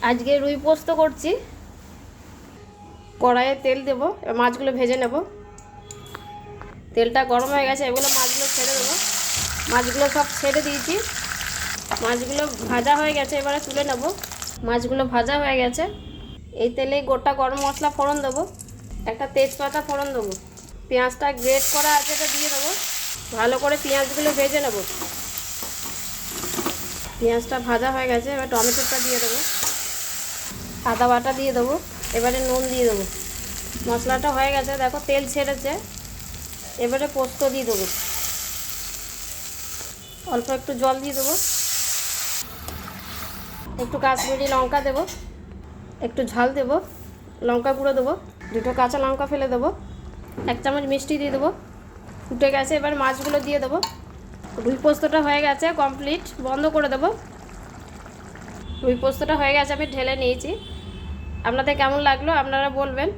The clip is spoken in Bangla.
আজকে রুই পোস্ত করছি। কড়াইয়ে তেল দেবো, মাছগুলো ভেজে নেব। তেলটা গরম হয়ে গেছে, এগুলো মাছগুলো ছেড়ে দেবো। মাছগুলো সব ছেড়ে দিয়েছি, মাছগুলো ভাজা হয়ে গেছে, এবারে তুলে নেব। মাছগুলো ভাজা হয়ে গেছে, এই তেলে গোটা গরম মশলা ফোড়ন দেবো, একটা তেজপাতা ফোড়ন দেবো, পেঁয়াজটা গ্রেট করা আছে এটা দিয়ে দেবো। ভালো করে পেঁয়াজগুলো ভেজে নেব। পেঁয়াজটা ভাজা হয়ে গেছে, এবার টমেটোটা দিয়ে দেবো, আদা বাটা দিয়ে দেবো, এবারে নুন দিয়ে দেবো। মশলাটা হয়ে গেছে, দেখো তেল ছেড়েছে, এবারে পোস্ত দিয়ে দেবো। অল্প একটু জল দিয়ে দেবো, একটু কাশ্মীরি লঙ্কা দেবো, একটু ঝাল দেবো, লঙ্কা গুঁড়ো দেবো, দুটো কাঁচা লঙ্কা ফেলে দেবো, 1 চামচ মিষ্টি দিয়ে দেবো। ফুটে গেছে, এবার মাছগুলো দিয়ে দেবো। রুই পোস্তটা হয়ে গেছে কমপ্লিট, বন্ধ করে দেবো। রুই পোস্তটা হয়ে গেছে, আমি ঢেলে নিয়েছি। আপনাদের কেমন লাগলো আপনারা বলবেন।